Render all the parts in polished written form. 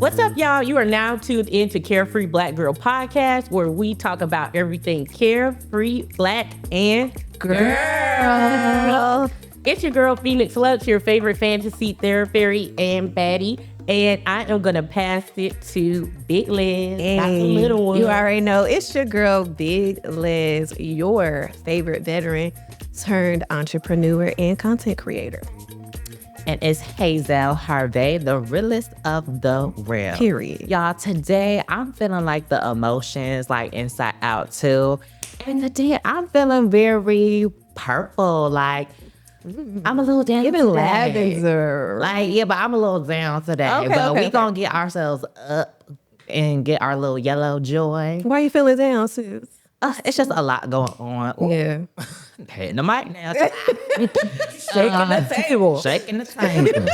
What's up, y'all? You are now tuned into Carefree Black Girl Podcast, where we talk about everything carefree, black, and girl. It's your girl, Phoenix Luxe, your favorite fantasy fairy and baddie. And I am going to pass it to Big Liz, not the little one. You already know. It's your girl, Big Liz, your favorite veteran turned entrepreneur and content creator. And it's Hazell Harve, the realest of the real. Period. Y'all, today I'm feeling like the emotions, like inside out too. And today I'm feeling very purple. Like, I'm a little down Even today. lavender. Like, yeah, but I'm a little down today. But we gonna get ourselves up and get our little yellow joy. Why you feeling down, sis? It's just a lot going on. Yeah. Hitting the mic now. Shaking the table. Shaking the table.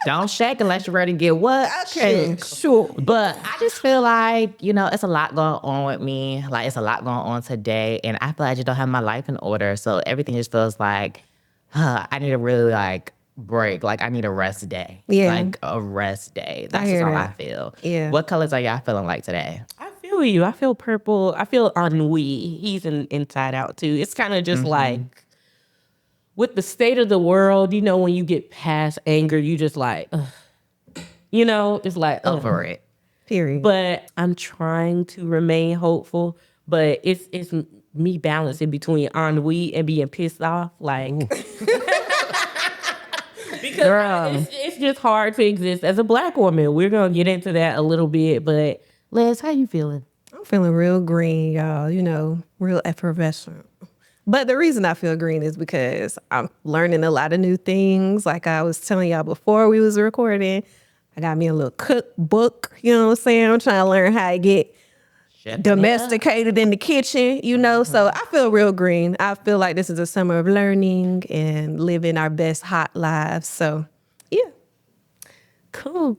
Don't shake unless you're ready to get what? Okay, sure. But I just feel like, you know, it's a lot going on with me. Like, it's a lot going on today. And I feel like I just don't have my life in order. So everything just feels like, I need to really, like, break. Like, I need a rest day. Yeah. Like, a rest day. That's just how I feel. Yeah. What colors are y'all feeling like today? I feel you. I feel purple. I feel ennui. He's inside out, too. It's kind of just like, with the state of the world, you know, when you get past anger, you just like, you know, it's like Over it. Period. But I'm trying to remain hopeful. But it's me balancing between ennui and being pissed off. Like, because it's just hard to exist as a Black woman. We're going to get into that a little bit. But Liz, how you feeling? I'm feeling real green, y'all. You know, real effervescent. But the reason I feel green is because I'm learning a lot of new things. Like I was telling y'all before we was recording, I got me a little cookbook, you know what I'm saying? I'm trying to learn how to get domesticated in the kitchen, you know? So I feel real green. I feel like this is a summer of learning and living our best hot lives. So, yeah. Cool.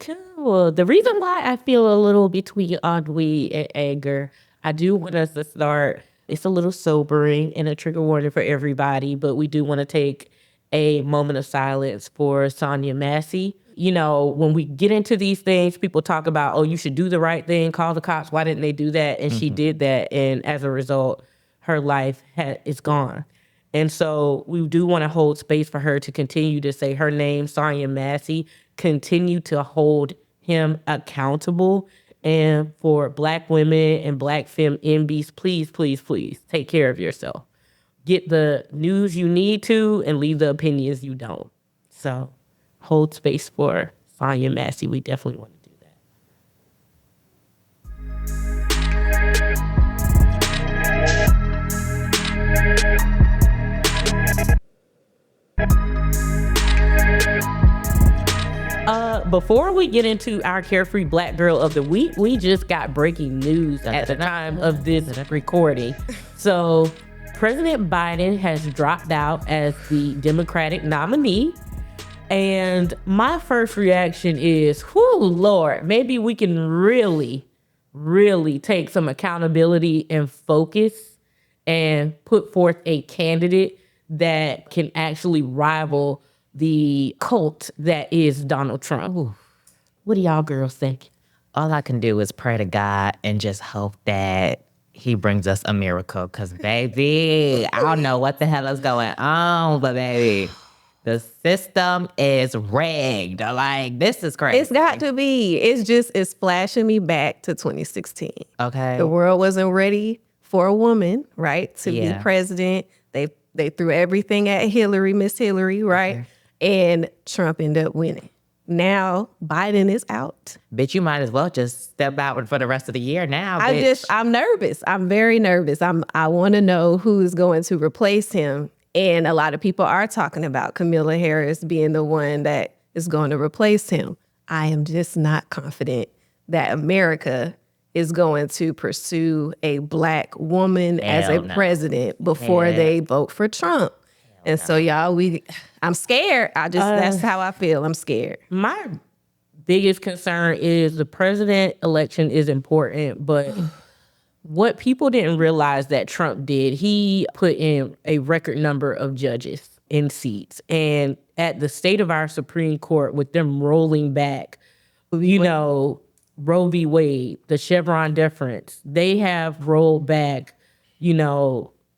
The reason why I feel a little between ennui and anger, I do want us to start. It's a little sobering and a trigger warning for everybody, but we do want to take a moment of silence for Sonya Massey. You know, when we get into these things, people talk about, oh, you should do the right thing, call the cops. Why didn't they do that? And she did that. And as a result, her life is gone. And so we do want to hold space for her to continue to say her name, Sonya Massey, continue to hold him accountable. And for Black women and Black femme MBs, please, please, please take care of yourself. Get the news you need to and leave the opinions you don't. So hold space for Sonya Massey. We definitely want to do that. Before we get into our Carefree Black Girl of the Week, we just got breaking news at the time of this recording. So President Biden has dropped out as the Democratic nominee. And my first reaction is, whoo, Lord, maybe we can really, really take some accountability and focus and put forth a candidate that can actually rival the cult that is Donald Trump. Ooh. What do y'all girls think? All I can do is pray to God and just hope that he brings us a miracle. Because, baby, I don't know what the hell is going on, but, baby, the system is rigged. Like, this is crazy. It's got to be. It's flashing me back to 2016. Okay. The world wasn't ready for a woman, right, to be president. They threw everything at Miss Hillary, right? Okay. And Trump ended up winning. Now Biden is out. Bitch, you might as well just step out for the rest of the year now, bitch. I'm nervous. I'm very nervous. I want to know who's going to replace him. And a lot of people are talking about Kamala Harris being the one that is going to replace him. I am just not confident that America is going to pursue a Black woman as a president before they vote for Trump. And so, y'all, I'm scared. That's how I feel. I'm scared. My biggest concern is the president election is important, but what people didn't realize that Trump did, he put in a record number of judges in seats. And at the state of our Supreme Court, with them rolling back, you know, Roe v. Wade, the Chevron deference, they have rolled back,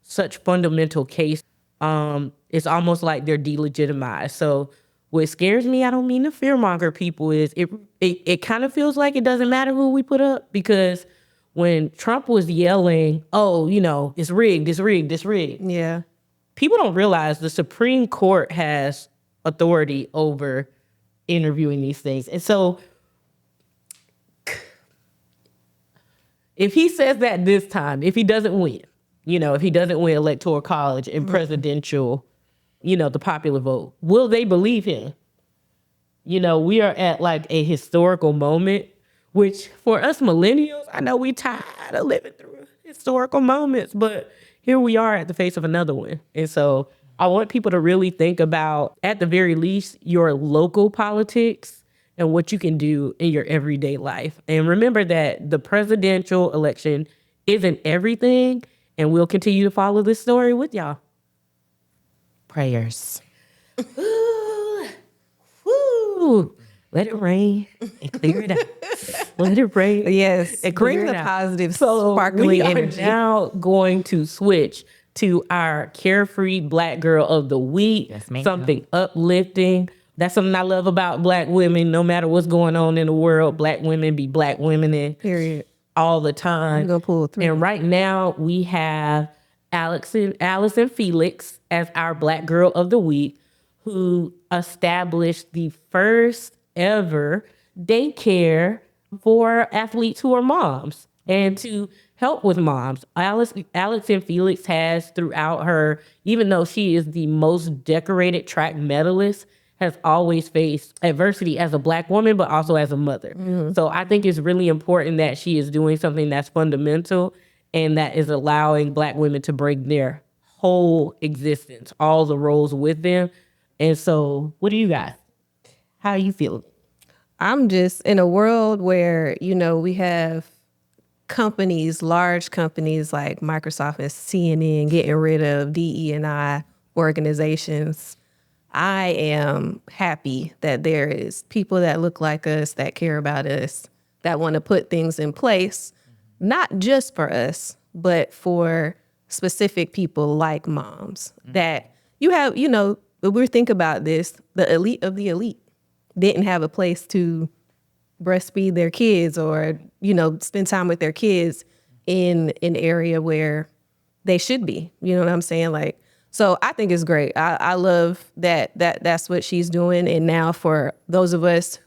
such fundamental case. It's almost like they're delegitimized. So what scares me, I don't mean to fearmonger people, is it kind of feels like it doesn't matter who we put up, because when Trump was yelling, oh, it's rigged, it's rigged, it's rigged. Yeah. People don't realize the Supreme Court has authority over interviewing these things. And so if he says that this time, if he doesn't win, if he doesn't win electoral college and presidential, the popular vote, will they believe him? We are at like a historical moment, which for us millennials, I know we tired of living through historical moments, but here we are at the face of another one. And so I want people to really think about, at the very least, your local politics and what you can do in your everyday life. And remember that the presidential election isn't everything, and we'll continue to follow this story with y'all. Prayers. Woo. Let it rain and clear it out. Let it rain. Yes. And Bring clear the it out. positive, So sparkly we energy. are now going to switch to our carefree Black girl of the week. Yes, ma'am. Something uplifting. That's something I love about Black women. No matter what's going on in the world, Black women be Black women in Period. all the time. I'm gonna pull through. And right now we have Allyson Felix as our Black girl of the week, who established the first ever daycare for athletes who are moms and to help with moms. Allyson Felix has, throughout her, even though she is the most decorated track medalist, has always faced adversity as a Black woman, but also as a mother. So I think it's really important that she is doing something that's fundamental and that is allowing Black women to break their whole existence, all the roles with them. And so what do you guys? How are you feeling? I'm just in a world where, we have companies, large companies like Microsoft and CNN getting rid of DE&I organizations. I am happy that there is people that look like us, that care about us, that want to put things in place, not just for us, but for specific people like moms. That you have, when we think about this, the elite of the elite didn't have a place to breastfeed their kids or, spend time with their kids in an area where they should be. You know what I'm saying? Like, so I think it's great. I love that's what she's doing. And now for those of us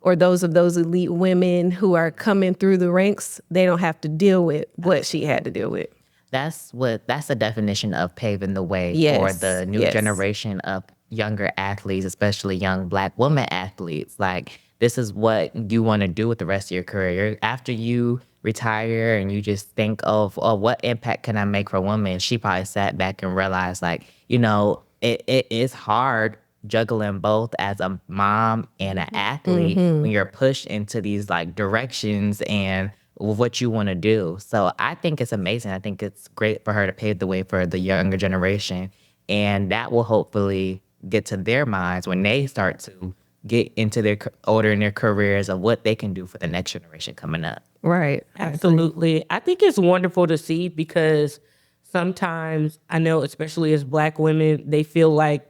or those elite women who are coming through the ranks, they don't have to deal with what she had to deal with. That's the definition of paving the way for Yes, the new yes. generation of younger athletes, especially young Black woman athletes. Like, this is what you want to do with the rest of your career. After you retire and you just think of, oh, what impact can I make for women? She probably sat back and realized, like, it is hard juggling both as a mom and an athlete when you're pushed into these like directions and what you want to do. So I think it's amazing. I think it's great for her to pave the way for the younger generation. And that will hopefully get to their minds when they start to get into their older in their careers of what they can do for the next generation coming up. Right. Absolutely. I think it's wonderful to see, because sometimes I know, especially as Black women, they feel like,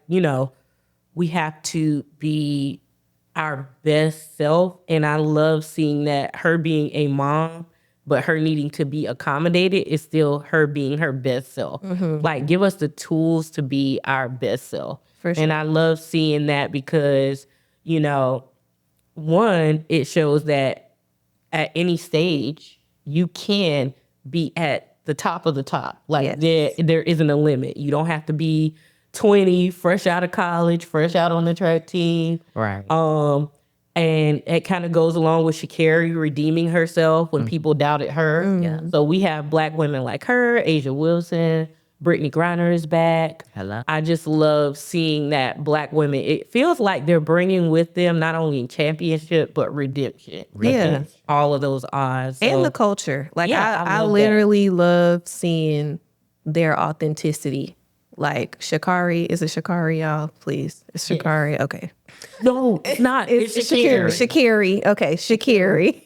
we have to be our best self. And I love seeing that her being a mom, but her needing to be accommodated is still her being her best self. Like, give us the tools to be our best self. For sure. And I love seeing that because, one, it shows that at any stage, you can be at the top of the top. Like, Yes. there isn't a limit. You don't have to be 20, fresh out of college, fresh out on the track team. Right. And it kind of goes along with Sha'Carri redeeming herself when people doubted her. Yeah. So we have Black women like her, Asia Wilson, Brittany Griner is back. Hello. I just love seeing that Black women, it feels like they're bringing with them not only championship, but redemption. Yeah. against all of those odds. And So- the culture. Like, Yeah, I I love literally love seeing their authenticity. Like, Sha'Carri, is it Sha'Carri, y'all? Please. It's Sha'Carri. Okay. No, it's not. It's Sha'Carri. Sha'Carri. Okay, Sha'Carri.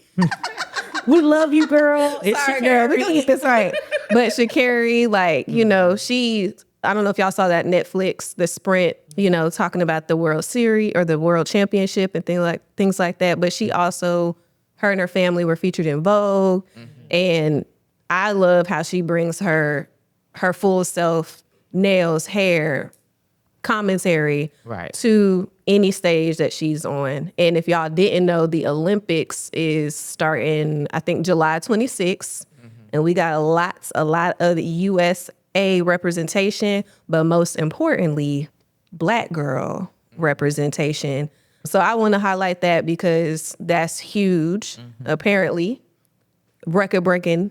We love you, girl. It's Sorry, girl. We're gonna get this right. But Sha'Carri, like, you know, I don't know if y'all saw that Netflix, the Sprint, you know, talking about the World Series or the World Championship and things like that. But she also, her and her family were featured in Vogue. And I love how she brings her full self, nails, hair, commentary to any stage that she's on. And if y'all didn't know, the Olympics is starting, I think, July 26th. And we got a lot of the USA representation, but most importantly, Black girl representation. So I want to highlight that because that's huge. Apparently, record-breaking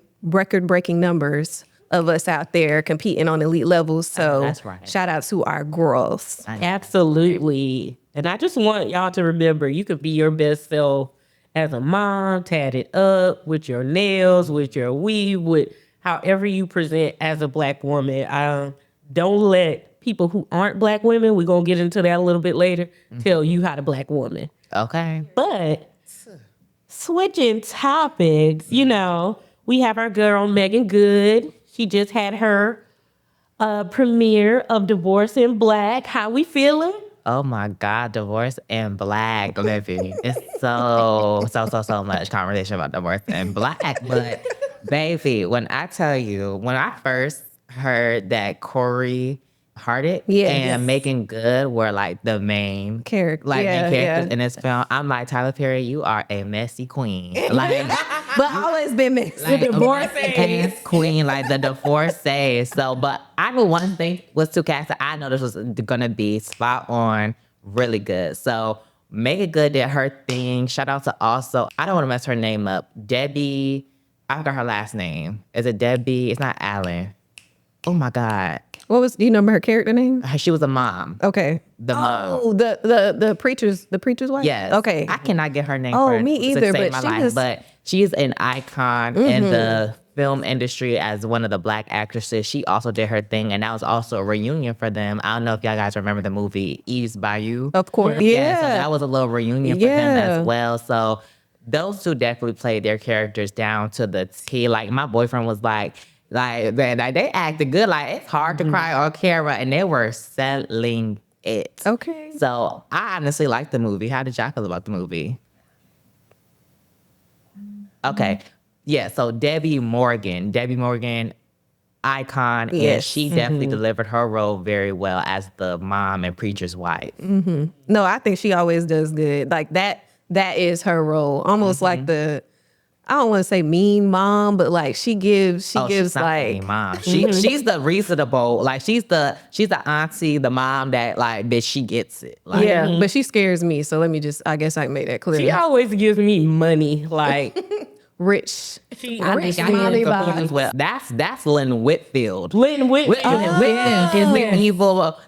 numbers of us out there competing on elite levels. So that's right. Shout out to our girls. Absolutely. And I just want y'all to remember, you could be your best self as a mom, tatted up, with your nails, with your weave, with however you present as a Black woman. Don't let people who aren't Black women, we're going to get into that a little bit later, tell you how to Black woman. Okay. But switching topics, you know, we have our girl Megan Good. She just had her premiere of Divorce in Black. How we feeling? Oh my God, Divorce in Black, baby. It's so much conversation about Divorce in Black. But baby, when I tell you, when I first heard that Corey Hardit and Megan Good were like the main main characters in this film, I'm like, Tyler Perry, you are a messy queen. Like, but always been mixed. like a messy queen, like the divorcee. So, but I knew one thing was to cast. I know this was gonna be spot on, really good. So Megan Good did her thing. Shout out to also, I don't want to mess her name up, Debbie. I forgot her last name. Is it Debbie? It's not Allen. Oh my God. Do you remember her character name? She was a mom. Okay. The mom. Oh, the preacher's wife? Yes. Okay. I cannot get her name me either, but but she is an icon in the film industry as one of the Black actresses. She also did her thing, and that was also a reunion for them. I don't know if y'all guys remember the movie Eve's Bayou. Of course. Yeah. So that was a little reunion for them as well. So those two definitely played their characters down to the T. Like, my boyfriend was like, man, like, they acted good. Like, it's hard to cry on camera, and they were selling it. Okay. So I honestly liked the movie. How did y'all feel about the movie? Okay. Yeah, so Debbie Morgan, icon. Yes. Yeah, she definitely delivered her role very well as the mom and preacher's wife. No, I think she always does good. Like, that is her role. Almost like I don't want to say mean mom, but like she gives she's not like a mom. She's the reasonable, like she's the auntie, the mom that she gets it. Like, but she scares me. So I guess I can make that clear. She always gives me money, like rich. she Rich I mommy get the vibes. point as well. That's Lynn Whitfield. Lynn Whitfield. Is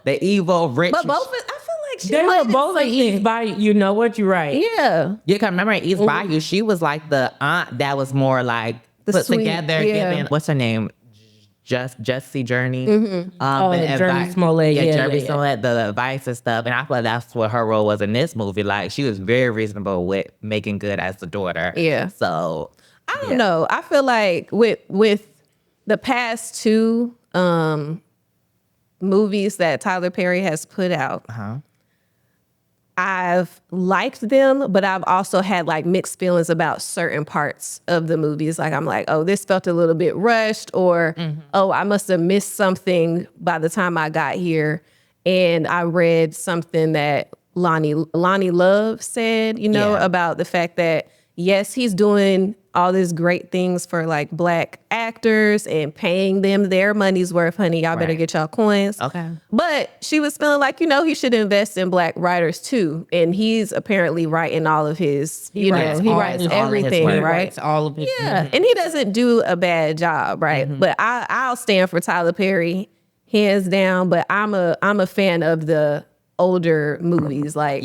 the evil rich. But both, I feel like she They were might both like East Bayou. You know what? You're right. Yeah. You can remember in East Bayou, she was like the aunt that was more like put sweet, together, giving, what's her name? Jesse Journey. Journey Smollett. Journey Smollett, the advice and stuff. And I feel like that's what her role was in this movie. Like, she was very reasonable with Making Good as the daughter. Yeah. So I don't know. I feel like with the past two movies that Tyler Perry has put out, I've liked them, but I've also had like mixed feelings about certain parts of the movies. Like, I'm like, oh, this felt a little bit rushed, or oh, I must have missed something by the time I got here. And I read something that Lonnie Love said, about the fact that, yes, he's doing all these great things for like Black actors and paying them their money's worth, honey. Y'all better get y'all coins. Okay. But she was feeling like, he should invest in Black writers too. And he's apparently writing all of his, he writes everything, right? Writes all of it. Yeah. And he doesn't do a bad job, right? But I'll stand for Tyler Perry, hands down. But I'm a fan of the older movies, like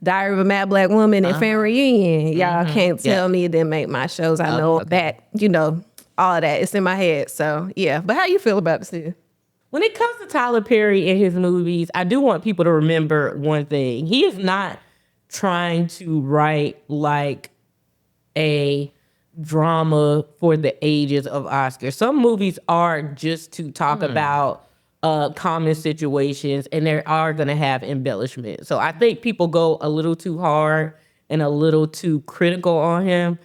Diary of a Mad Black Woman and Family Reunion. Y'all can't tell me it didn't make my shows. I know that, all of that. It's in my head. So, yeah. But how you feel about it, Steve? When it comes to Tyler Perry and his movies, I do want people to remember one thing. He is not trying to write like a drama for the ages of Oscar. Some movies are just to talk about common situations, and they are going to have embellishment. So I think people go a little too hard and a little too critical on him.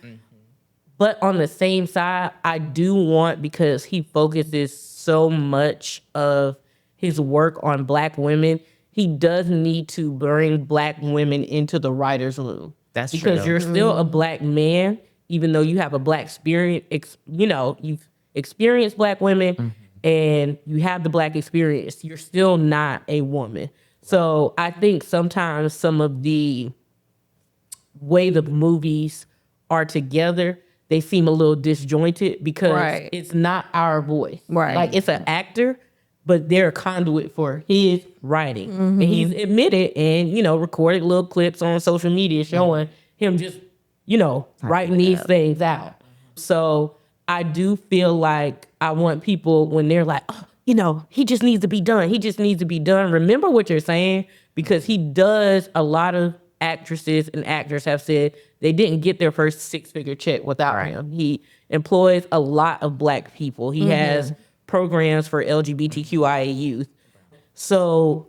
But on the same side, I do want, because he focuses so much of his work on Black women, he does need to bring Black women into the writer's room. That's because true. you're still a Black man, even though you have a Black experience, you've experienced Black women and you have the Black experience, you're still not a woman. So I think sometimes some of the way the movies are together, they seem a little disjointed because Right. it's not our voice. Right. Like, it's an actor, but they're a conduit for his writing. And he's admitted and, recorded little clips on social media showing him just, writing these things out. So I do feel like I want people, when they're like, oh, he just needs to be done. He just needs to be done. Remember what you're saying, because he does. A lot of actresses and actors have said they didn't get their first six-figure check without him. He employs a lot of Black people. He has programs for LGBTQIA youth. So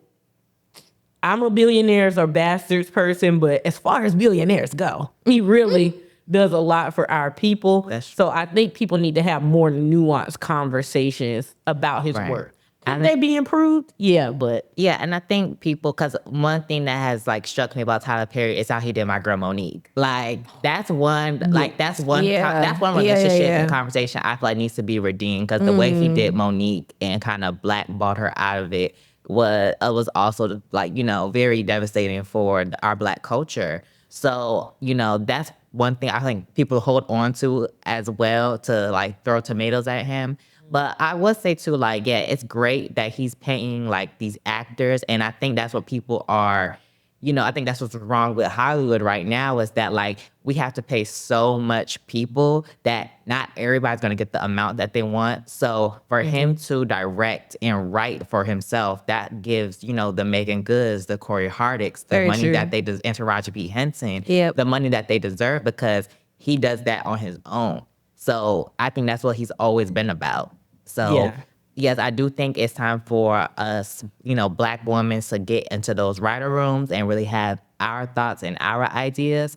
I'm a billionaires or bastards person, but as far as billionaires go, he really does a lot for our people. So I think people need to have more nuanced conversations about his work. Could they be improved? Yeah, but Yeah, and I think people, because one thing that has like struck me about Tyler Perry is how he did My Girl Monique. Like that's one Yeah. relationship Yeah. and conversation I feel like needs to be redeemed, because the way he did Monique and kind of blackballed her out of it was also like, very devastating for our Black culture. So, that's one thing I think people hold on to as well, to like throw tomatoes at him. But I would say too, like, yeah, it's great that he's paying like these actors. And I think that's what people are, I think that's what's wrong with Hollywood right now, is that like we have to pay so much people that not everybody's going to get the amount that they want. So for him to direct and write for himself, that gives, the Megan Goods, the Corey Hardicks, the Very money true. that they and Taraji P. Henson, Yep. the money that they deserve, because he does that on his own. So I think that's what he's always been about. So Yeah. yes, I do think it's time for us, Black women to get into those writer rooms and really have our thoughts and our ideas.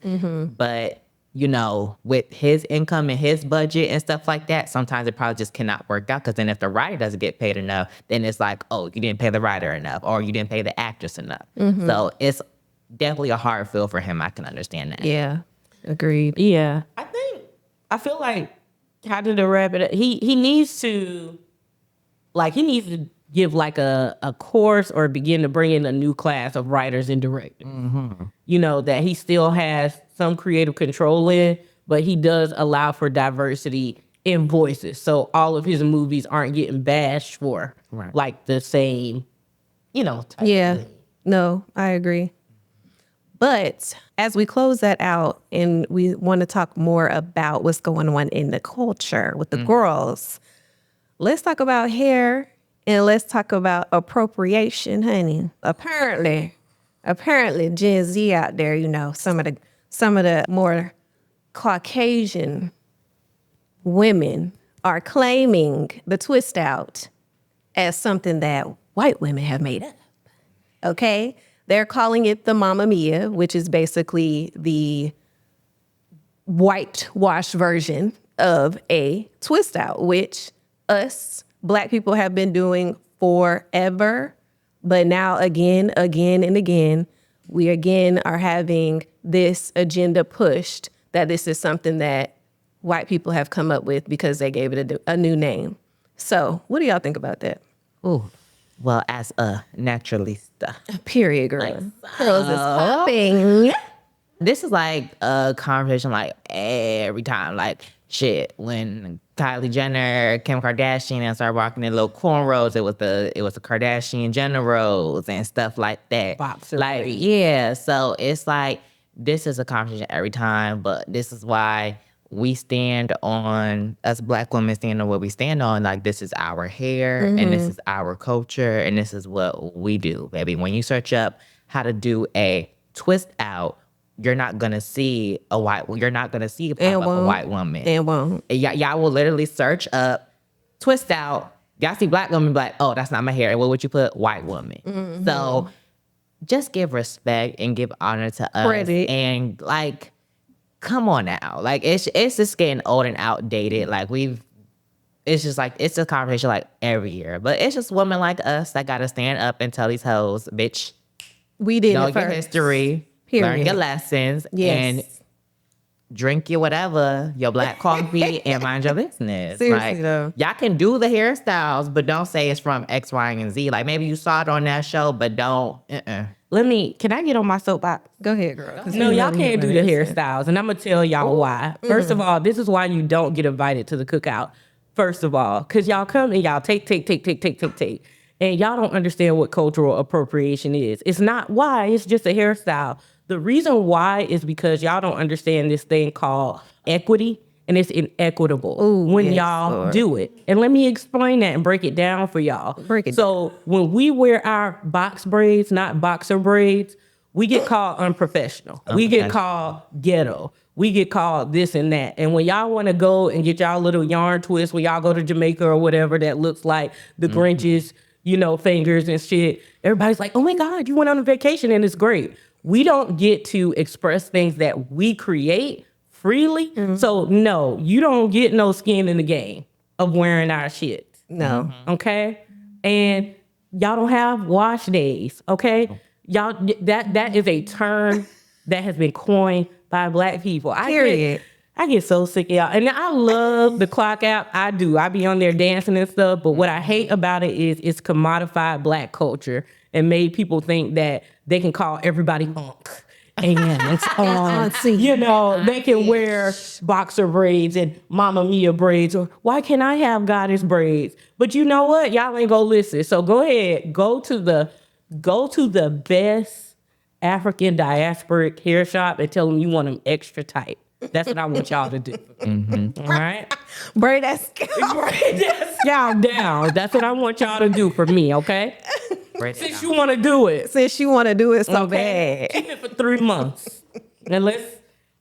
But, with his income and his budget and stuff like that, sometimes it probably just cannot work out, because then if the writer doesn't get paid enough, then it's like, oh, you didn't pay the writer enough, or you didn't pay the actress enough. So it's definitely a hard feel for him. I can understand that. Yeah. Agreed. yeah, I feel like, kind of to wrap it up, he needs to give like a course, or begin to bring in a new class of writers and directors. That he still has some creative control in, but he does allow for diversity in voices. So all of his movies aren't getting bashed for like the same, type Yeah. thing. No, I agree. But as we close that out, and we want to talk more about what's going on in the culture with the girls, let's talk about hair, and let's talk about appropriation, honey. Apparently Gen Z out there, some of the more Caucasian women are claiming the twist out as something that white women have made up. Okay? They're calling it the Mamma Mia, which is basically the whitewash version of a twist out, which us Black people have been doing forever. But now again and again, we again are having this agenda pushed that this is something that white people have come up with because they gave it a new name. So what do y'all think about that? Ooh. Well, as a naturalista, Period, girl. Girls is popping. this is like a conversation like every time. Like, shit, when Kylie Jenner, Kim Kardashian, and started rocking their little cornrows, it was the Kardashian Jenner rolls and stuff like that. Boxer Like, braids. yeah. So it's like, this is a conversation every time, but this is why we stand on, us Black women stand on what we stand on. Like, this is our hair, and this is our culture, and this is what we do, baby. When you search up how to do a twist out you're not gonna see a white woman. And won't. Y'all will literally search up, twist out. Y'all see black woman, like, oh, that's not my hair. And what would you put? White woman. Mm-hmm. So just give respect and give honor to us. Credit. And like, come on now. Like, it's just getting old and outdated. Like, it's just like, it's a conversation like every year. But it's just women like us that got to stand up and tell these hoes, bitch, We did know it your first. history, Period. learn your lessons, Yes. and drink your whatever, your black coffee, and mind your business. Seriously, like, though. y'all can do the hairstyles, but don't say it's from X, Y, and Z. Like, maybe you saw it on that show, but don't. Can I get on my soapbox? Go ahead, girl. 'cause No, we y'all know can't do you the know hairstyles, and I'm gonna tell y'all why. First of all, this is why you don't get invited to the cookout. First of all, because y'all come and y'all take, and y'all don't understand what cultural appropriation is. It's not why, it's just a hairstyle. The reason why is because y'all don't understand this thing called equity, and it's inequitable when yes, y'all Lord. do it. And let me explain that and break it down for y'all. Break it So when we wear our box braids, not boxer braids, we get called unprofessional. We get called ghetto. We get called this and that. And when y'all want to go and get y'all little yarn twist, when y'all go to Jamaica or whatever that looks like the Grinch's, fingers and shit, everybody's like, oh my God, you went on a vacation and it's great. We don't get to express things that we create freely. So no, you don't get no skin in the game of wearing our shit. No. Okay? And y'all don't have wash days, okay? Y'all, that is a term that has been coined by black people. Period. I get so sick of y'all. And I love the clock app. I do. I be on there dancing and stuff. But what I hate about it is it's commodified black culture and made people think that they can call everybody unk. And they can wear boxer braids and Mamma Mia braids, or why can't I have goddess braids? But you know what? Y'all ain't gonna listen. So go ahead, go to the best African diasporic hair shop and tell them you want them extra tight. That's what I want y'all to do. All right? Braid that scalp. Braid that scalp down. That's what I want y'all to do for me, okay? Since you want to do it. Since you want to do it so Okay? bad. Keep it for 3 months. And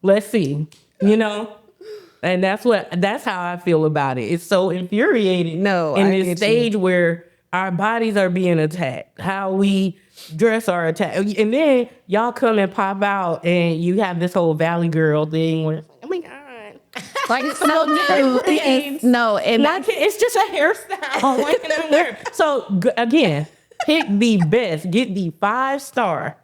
let's see. And that's how I feel about it. It's so infuriating No, in I this get stage where our bodies are being attacked, how we dress are attacked. And then y'all come and pop out and you have this whole Valley Girl thing where, oh my God. Like it's so new. No, and It's just a hairstyle. Why can I wear it? So again, pick the best. Get the 5-star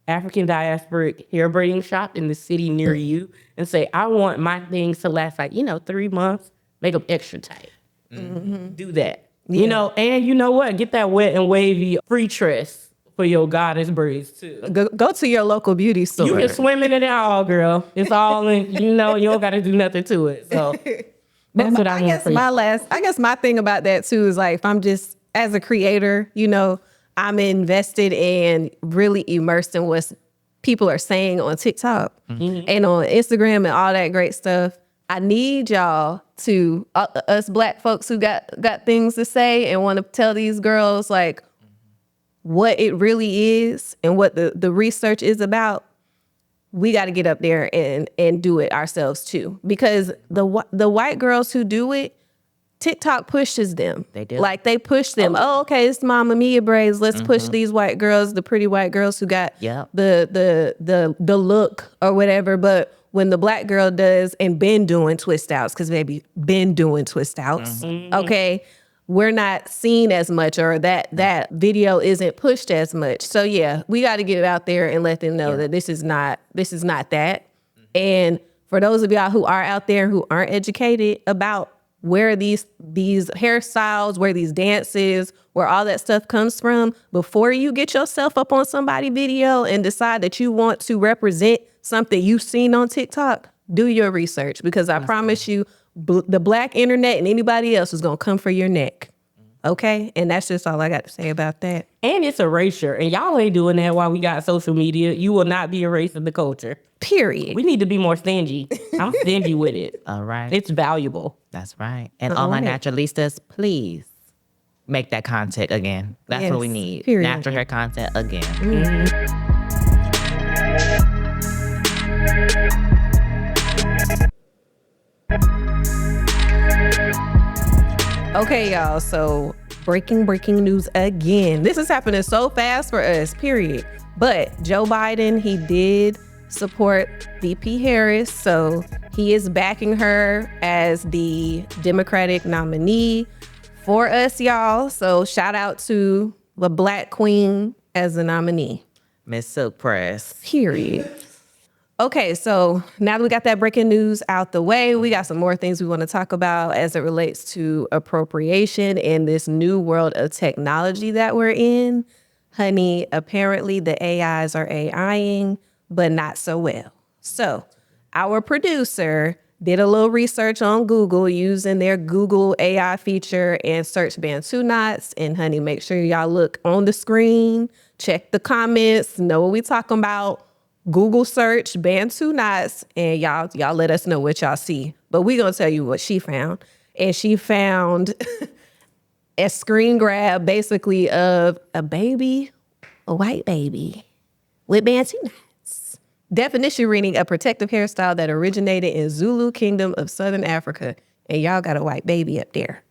African diasporic hair braiding shop in the city near you and say, I want my things to last 3 months. Make them extra tight. Do that. And you know what? Get that wet and wavy free tress for your goddess braids too. go to your local beauty store. You can swim in it all, girl. It's all in, you don't got to do nothing to it. So that's what I want for you. I guess my thing about that too is like, if I'm just, as a creator, I'm invested and really immersed in what people are saying on TikTok and on Instagram and all that great stuff. I need y'all to, us black folks who got things to say and want to tell these girls like what it really is and what the research is about. We got to get up there and do it ourselves too. Because the white girls who do it, TikTok pushes them. They do. Like they push them. Oh, okay, it's Mamma Mia braids. Let's push these white girls, the pretty white girls who got the look or whatever. But when the black girl does and been doing twist outs, because baby been doing twist outs, okay, we're not seen as much, or that video isn't pushed as much. So yeah, we got to get it out there and let them know that this is not that. And for those of y'all who are out there who aren't educated about where these hairstyles, where these dances, where all that stuff comes from, before you get yourself up on somebody's video and decide that you want to represent something you've seen on TikTok, do your research, because I promise you, the black internet and anybody else is going to come for your neck. Okay? And that's just all I got to say about that. And it's erasure. And y'all ain't doing that while we got social media. You will not be erasing the culture. Period. We need to be more stingy. I'm stingy with it. All right. It's valuable. That's right. And all my naturalistas, please make that content again. That's what we need. Period. Natural hair content again. Okay, y'all. So breaking news again. This is happening so fast for us, period. But Joe Biden, he did support VP Harris. So he is backing her as the Democratic nominee for us, y'all. So shout out to the Black Queen as the nominee. Miss Silk Press. Period. Okay, so now that we got that breaking news out the way, we got some more things we want to talk about as it relates to appropriation in this new world of technology that we're in. Honey, apparently the AIs are AIing, but not so well. So our producer did a little research on Google using their Google AI feature and search Bantu knots. And honey, make sure y'all look on the screen, check the comments, know what we talking about. Google search Bantu knots, and y'all let us know what y'all see. But we gonna tell you what she found. And she found a screen grab basically of a baby, a white baby with Bantu knots. Definition reading, a protective hairstyle that originated in Zulu Kingdom of Southern Africa. And y'all got a white baby up there.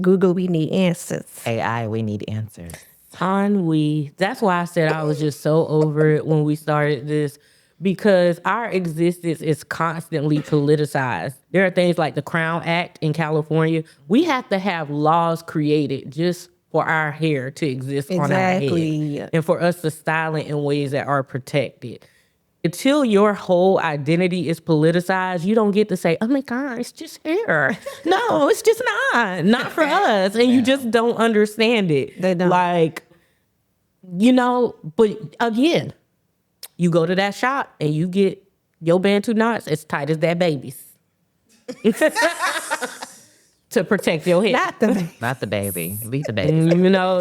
Google, we need answers. AI, we need answers. That's why I said I was just so over it when we started this, because our existence is constantly politicized. There are things like the Crown Act in California. We have to have laws created just for our hair to exist on our head and for us to style it in ways that are protected. Until your whole identity is politicized, you don't get to say, oh my God, it's just hair. No, it's just not for us. And you just don't understand it. They don't. Like, but again, you go to that shop and you get your Bantu knots as tight as that baby's. To protect your hair. Not the baby. Leave the baby.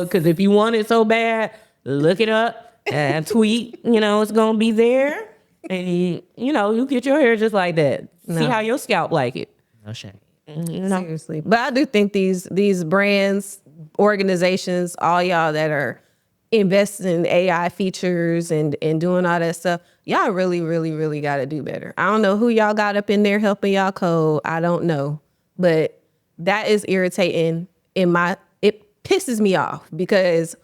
Because if you want it so bad, look it up and tweet, it's going to be there. And, you get your hair just like that. No. See how your scalp like it. No shame. Seriously. But I do think these brands, organizations, all y'all that are investing in AI features and doing all that stuff, y'all really, really, really got to do better. I don't know who y'all got up in there helping y'all code. I don't know. But that is irritating. It pisses me off because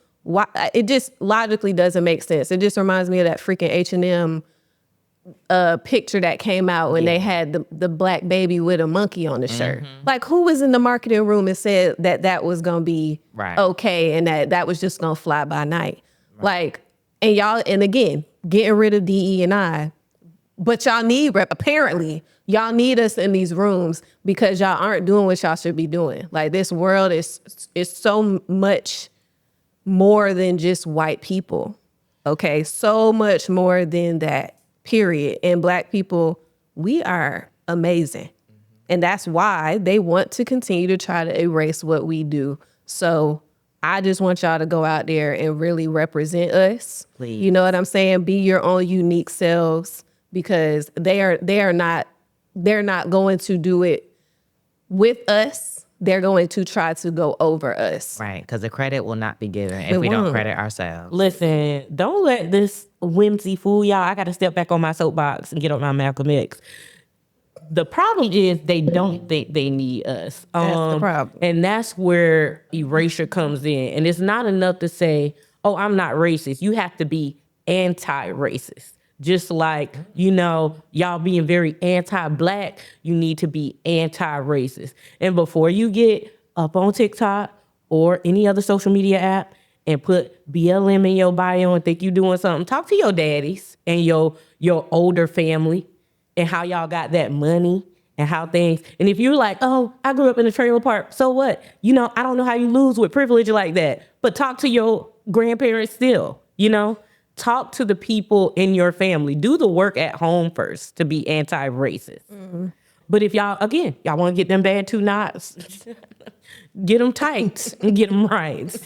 it just logically doesn't make sense. It just reminds me of that freaking H&M picture that came out when they had the black baby with a monkey on the shirt. Like, who was in the marketing room and said that was gonna be okay and that was just gonna fly by night? Like, and again, getting rid of DE&I, but y'all need apparently y'all need us in these rooms because y'all aren't doing what y'all should be doing. Like, this world is so much more than just white people. Okay, so much more than that. Period. And Black people, we are amazing. And that's why they want to continue to try to erase what we do. So I just want y'all to go out there and really represent us. Please. You know what I'm saying? Be your own unique selves, because they're not going to do it with us. They're going to try to go over us. Right, because the credit will not be given if we don't credit ourselves. Listen, don't let this whimsy fool y'all. I got to step back on my soapbox and get on my Malcolm X. The problem is they don't think they need us. That's the problem. And that's where erasure comes in. And it's not enough to say, oh, I'm not racist. You have to be anti-racist. Just like, y'all being very anti-Black, you need to be anti-racist. And before you get up on TikTok or any other social media app and put BLM in your bio and think you doing something, talk to your daddies and your older family and how y'all got that money and how things. And if you're like, oh, I grew up in a trailer park, so what? I don't know how you lose with privilege like that. But talk to your grandparents still, Talk to the people in your family. Do the work at home first to be anti-racist. Mm-hmm. But if y'all want to get them Bantu knots, get them tight and get them right.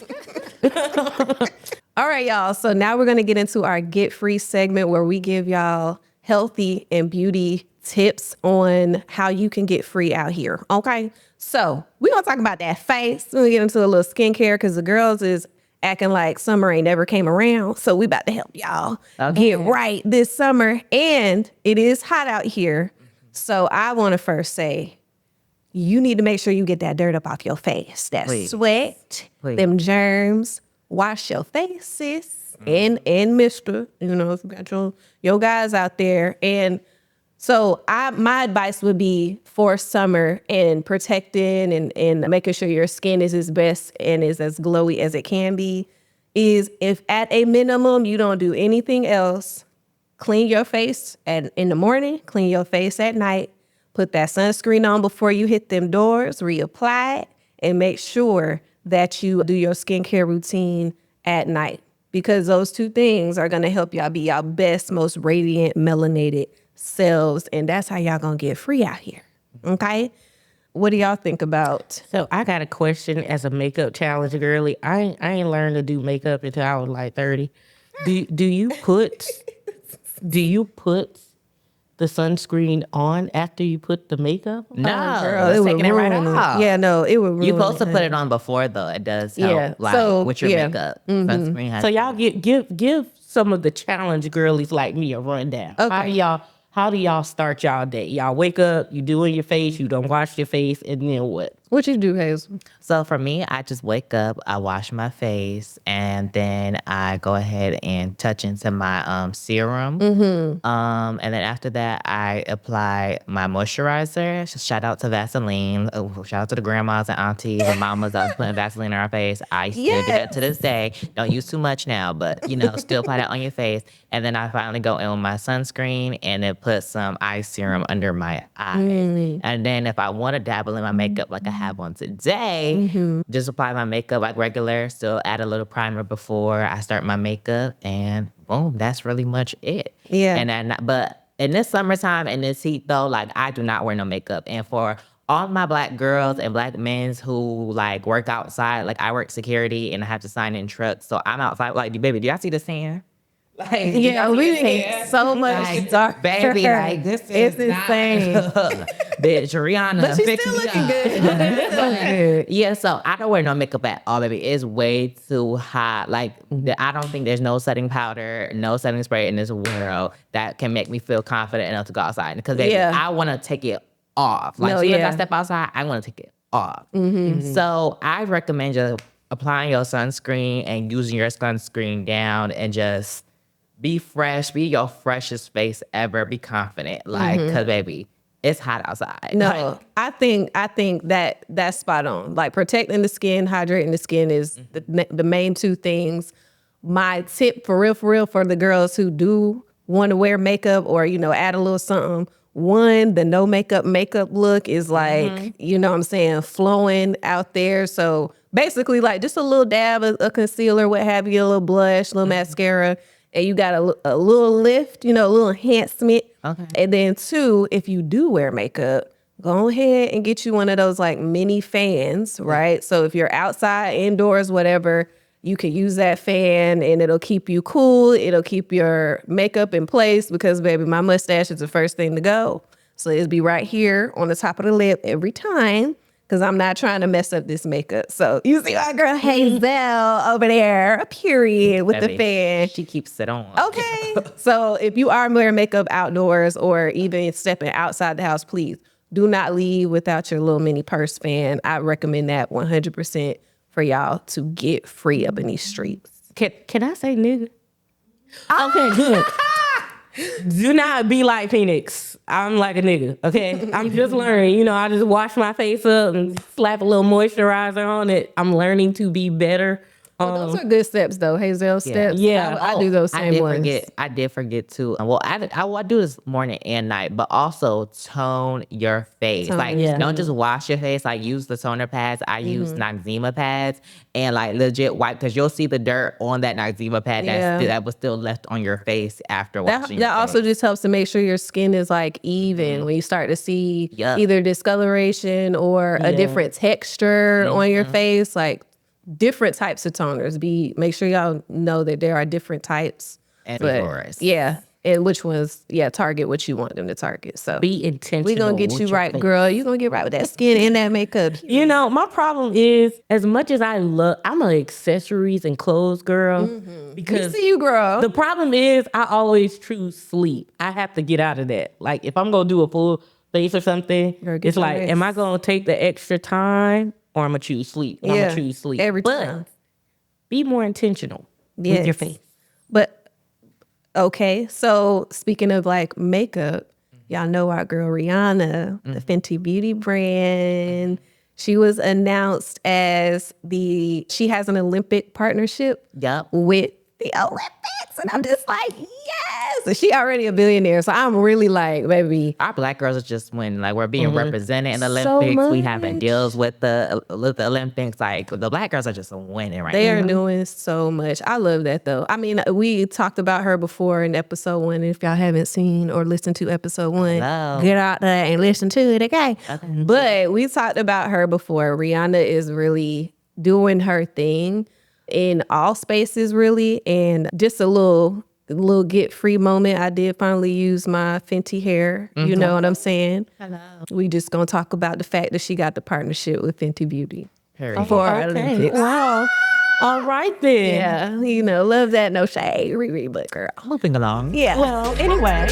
All right, y'all. So now we're going to get into our Get Free segment where we give y'all healthy and beauty tips on how you can get free out here. Okay. So we're going to talk about that face. We're going to get into a little skincare because the girls is acting like summer ain't never came around. So we about to help y'all get right this summer. And it is hot out here. So I want to first say, you need to make sure you get that dirt up off your face. That Please. sweat, Please. them germs. Wash your face, sis, and mister. You know, if you got your guys out there. And so my advice would be for summer and protecting and making sure your skin is as best and is as glowy as it can be, is if at a minimum you don't do anything else, clean your face in the morning, clean your face at night, put that sunscreen on before you hit them doors, reapply it, and make sure that you do your skincare routine at night, because those two things are going to help y'all be y'all best, most radiant, melanated selves. And that's how y'all going to get free out here. Okay? What do y'all think about? So I got a question as a makeup challenge girly. I ain't learned to do makeup until I was like 30. Do you put the sunscreen on after you put the makeup on? No, Girl, it's would taking it right ruin off. Yeah, no, it would ruin You're supposed to it. put it on before though. It does help, Yeah, like so, with your yeah. makeup. Sunscreen has So y'all give some of the challenge girlies like me a rundown. Okay. How do y'all start y'all day? Y'all wake up, you doing your face, you don't wash your face, and then what? What you do, Hazel? So for me, I just wake up, I wash my face, and then I go ahead and touch into my serum. And then after that, I apply my moisturizer. Shout out to Vaseline. Shout out to the grandmas and aunties and mamas that was putting Vaseline on our face. I still do that to this day. Don't use too much now, but still apply that on your face. And then I finally go in with my sunscreen and then put some eye serum under my eyes. And then if I want to dabble in my makeup like I have on today, just apply my makeup like regular, still add a little primer before I start my makeup, and boom, that's really much it. Yeah. And then, but in this summertime and this heat though, like I do not wear no makeup. And for all my black girls and black men who like work outside, like I work security and I have to sign in trucks, so I'm outside. Like, baby, do y'all see the sand? Like, Yeah, we didn't get so much like, dark. baby, like this It's is insane. Bitch, Rihanna, But she's fix still me looking up. good. Yeah, so I don't wear no makeup at all, baby. It's way too hot. Like, I don't think there's no setting powder, no setting spray in this world that can make me feel confident enough to go outside. Because, baby, Yeah. I want to take it off. Like, No, as soon as yeah. I step outside, I want to take it off. So I recommend just applying your sunscreen and using your sunscreen down and just be fresh, be your freshest face ever, be confident. Like, cause baby, it's hot outside. No, I think that's spot on. Like protecting the skin, hydrating the skin is the main two things. My tip for real for the girls who do want to wear makeup or add a little something. One, the no makeup look is like, what I'm saying, flowing out there. So basically like just a little dab of concealer, what have you, a little blush, a little mascara, and you got a little lift, a little enhancement. Okay. And then two, if you do wear makeup, go ahead and get you one of those like mini fans, right? So if you're outside, indoors, whatever, you can use that fan and it'll keep you cool. It'll keep your makeup in place because, baby, my mustache is the first thing to go. So it'll be right here on the top of the lip every time because I'm not trying to mess up this makeup. So you see our girl Hazell over there, period, with the Baby, fan. she keeps it on. Okay. So if you are wearing makeup outdoors or even stepping outside the house, please do not leave without your little mini purse fan. I recommend that 100% for y'all to get free up in these streets. Can I say nigga? Okay, good. Do not be like Phoenix. I'm like a nigga, okay? I'm just learning. I just wash my face up and slap a little moisturizer on it. I'm learning to be better. Those are good steps, though. Hazell steps. Yeah. I do those same ones. I did forget to. Well, I do this morning and night, but also tone your face. Like, yeah. don't just wash your face. Like, use the toner pads. I use Noxzema pads and like legit wipe because you'll see the dirt on that Noxzema pad that was still left on your face after washing. That also just helps to make sure your skin is like even when you start to see either discoloration or a different texture on your face, like different types of toners. Make sure y'all know that there are different types. And But, yours. yeah. And which ones, target what you want them to target. So Be intentional. we gonna get with you your right, face. girl. You gonna get right with that skin and that makeup. My problem is, as much as I'm an accessories and clothes girl, We because see you, girl. the problem is I always choose sleep. I have to get out of that. Like if I'm gonna do a full space or something, Girl, get it's your like, rest. am I going to take the extra time or I'm going to choose sleep? I'm going to choose sleep. every but time. be more intentional with your Yes. face. But okay, so speaking of like makeup, y'all know our girl Rihanna, the Fenty Beauty brand. She was announced as she has an Olympic partnership Yep. with the Olympics. And I'm just like, yes. And she already a billionaire. So I'm really like, baby. Our black girls are just winning. Like, we're being represented in the So Olympics. We having much. deals with the Olympics. Like, the black girls are just winning right They now. are doing so much. I love that though. I mean, we talked about her before in episode 1. If y'all haven't seen or listened to episode 1, Hello. get out there and listen to it, okay? Okay. But we talked about her before. Rihanna is really doing her thing in all spaces, really. And just a little get free moment. I did finally use my Fenty hair. You know what I'm saying? Hello. We just gonna talk about the fact that she got the partnership with Fenty Beauty. Period. For our Olympics. Wow. All right then. Yeah, you know, love that. No shade, Riri, but girl. Moving along. Yeah. Well, anyway.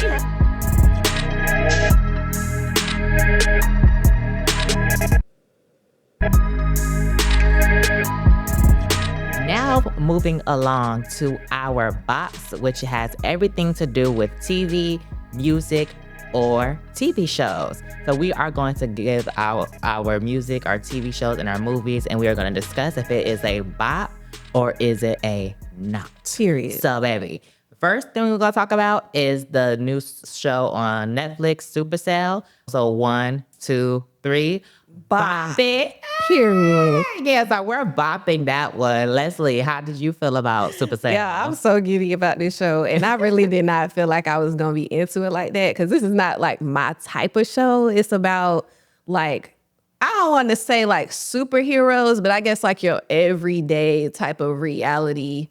Now moving along to our box, which has everything to do with TV, music, or TV shows. So we are going to give our music, our TV shows, and our movies, and we are going to discuss if it is a bop or is it a not. Period. So, baby, first thing we're going to talk about is the new show on Netflix, Supercell. So 1, 2, 3. Bop it. Period. Yeah, so we're bopping that one. Leslie, how did you feel about Supercell? Yeah, I'm so giddy about this show. And I really did not feel like I was going to be into it like that because this is not like my type of show. It's about like, I don't want to say like superheroes, but I guess like your everyday type of reality